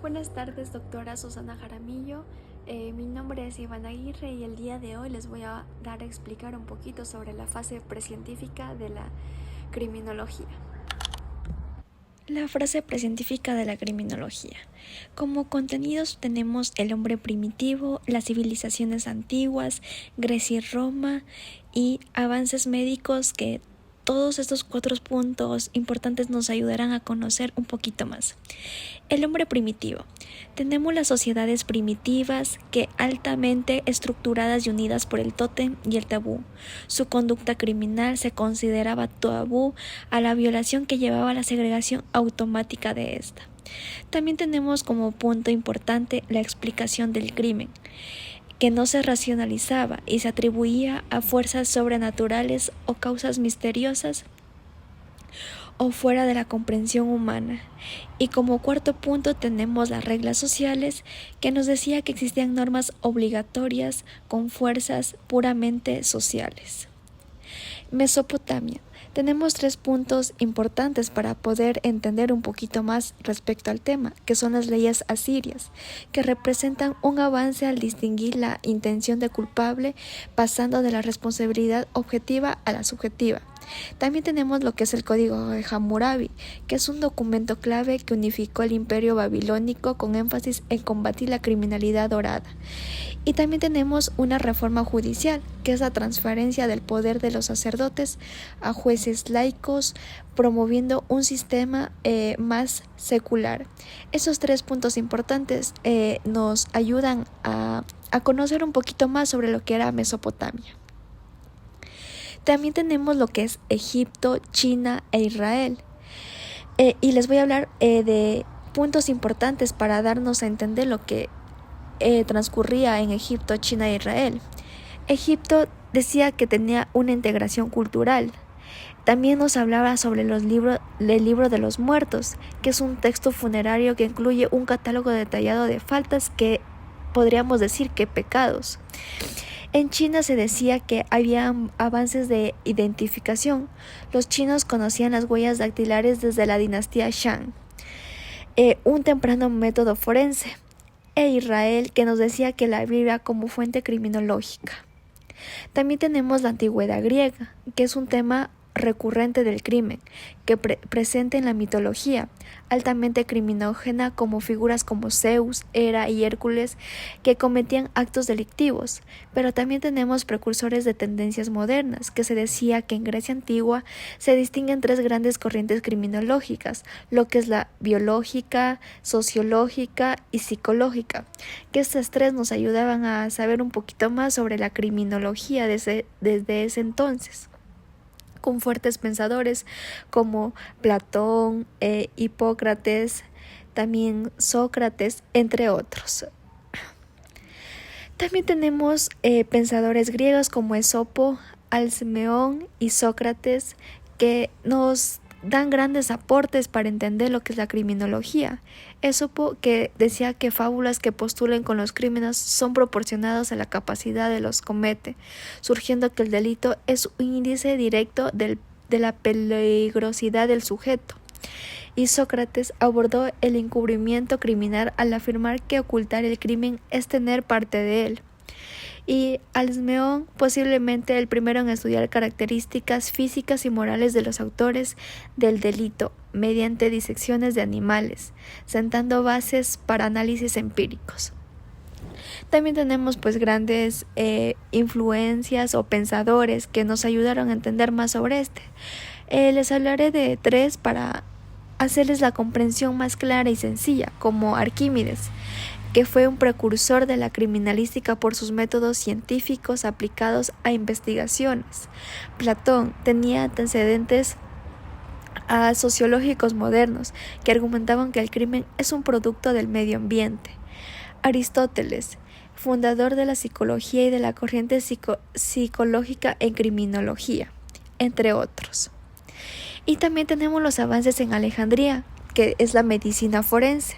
Buenas tardes, doctora Susana Jaramillo. Mi nombre es Iván Aguirre y el día de hoy les voy a dar a explicar un poquito sobre la fase precientífica de la criminología. La frase precientífica de la criminología. Como contenidos tenemos el hombre primitivo, las civilizaciones antiguas, Grecia y Roma y avances médicos que todos estos 4 puntos importantes nos ayudarán a conocer un poquito más. El hombre primitivo. Tenemos las sociedades primitivas que altamente estructuradas y unidas por el tótem y el tabú. Su conducta criminal se consideraba tabú a la violación que llevaba a la segregación automática de esta. También tenemos como punto importante la explicación del crimen, que no se racionalizaba y se atribuía a fuerzas sobrenaturales o causas misteriosas o fuera de la comprensión humana. Y como cuarto punto tenemos las reglas sociales, que nos decía que existían normas obligatorias con fuerzas puramente sociales. Mesopotamia. Tenemos 3 puntos importantes para poder entender un poquito más respecto al tema, que son las leyes asirias, que representan un avance al distinguir la intención de culpable, pasando de la responsabilidad objetiva a la subjetiva. También tenemos lo que es el Código de Hammurabi, que es un documento clave que unificó el imperio babilónico con énfasis en combatir la criminalidad dorada. Y también tenemos una reforma judicial, que es la transferencia del poder de los sacerdotes a jueces laicos, promoviendo un sistema más secular. Esos 3 puntos importantes nos ayudan a conocer un poquito más sobre lo que era Mesopotamia. También tenemos lo que es Egipto, China e Israel. Y les voy a hablar de puntos importantes para darnos a entender lo que transcurría en Egipto, China e Israel. Egipto decía que tenía una integración cultural. También nos hablaba sobre el libro de los muertos, que es un texto funerario que incluye un catálogo detallado de faltas que podríamos decir que pecados. En China se decía que había avances de identificación. Los chinos conocían las huellas dactilares desde la dinastía Shang, un temprano método forense. E Israel, que nos decía que la Biblia como fuente criminológica. También tenemos la antigüedad griega, que es un tema recurrente del crimen, que presente en la mitología, altamente criminógena, como figuras como Zeus, Hera y Hércules, que cometían actos delictivos. Pero también tenemos precursores de tendencias modernas, que se decía que en Grecia antigua se distinguen 3 grandes corrientes criminológicas, lo que es la biológica, sociológica y psicológica, que estas 3 nos ayudaban a saber un poquito más sobre la criminología desde ese entonces, con fuertes pensadores como Platón, Hipócrates, también Sócrates, entre otros. También tenemos pensadores griegos como Esopo, Alcmeón y Sócrates, que nos dan grandes aportes para entender lo que es la criminología. Esopo, que decía que fábulas que postulen con los crímenes son proporcionadas a la capacidad de los comete, surgiendo que el delito es un índice directo de la peligrosidad del sujeto. Y Sócrates abordó el encubrimiento criminal al afirmar que ocultar el crimen es tener parte de él. Y Alcmeón, posiblemente el primero en estudiar características físicas y morales de los autores del delito mediante disecciones de animales, sentando bases para análisis empíricos. También tenemos grandes influencias o pensadores que nos ayudaron a entender más sobre este. Les hablaré de 3 para hacerles la comprensión más clara y sencilla, como Arquímedes, que fue un precursor de la criminalística por sus métodos científicos aplicados a investigaciones. Platón tenía antecedentes sociológicos modernos que argumentaban que el crimen es un producto del medio ambiente. Aristóteles, fundador de la psicología y de la corriente psicológica en criminología, entre otros. Y también tenemos los avances en Alejandría, que es la medicina forense.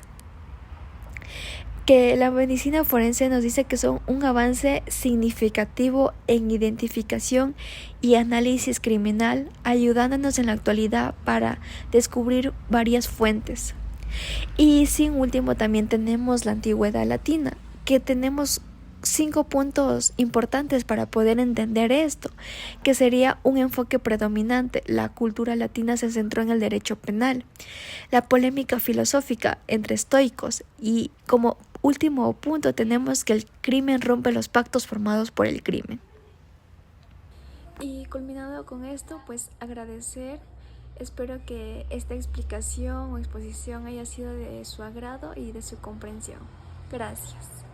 Que la medicina forense nos dice que son un avance significativo en identificación y análisis criminal, ayudándonos en la actualidad para descubrir varias fuentes. Y sin último también tenemos la antigüedad latina, que tenemos 5 puntos importantes para poder entender esto, que sería un enfoque predominante. La cultura latina se centró en el derecho penal, la polémica filosófica entre estoicos y como último punto tenemos que el crimen rompe los pactos formados por el crimen. Y culminado con esto, pues agradecer. Espero que esta explicación o exposición haya sido de su agrado y de su comprensión. Gracias.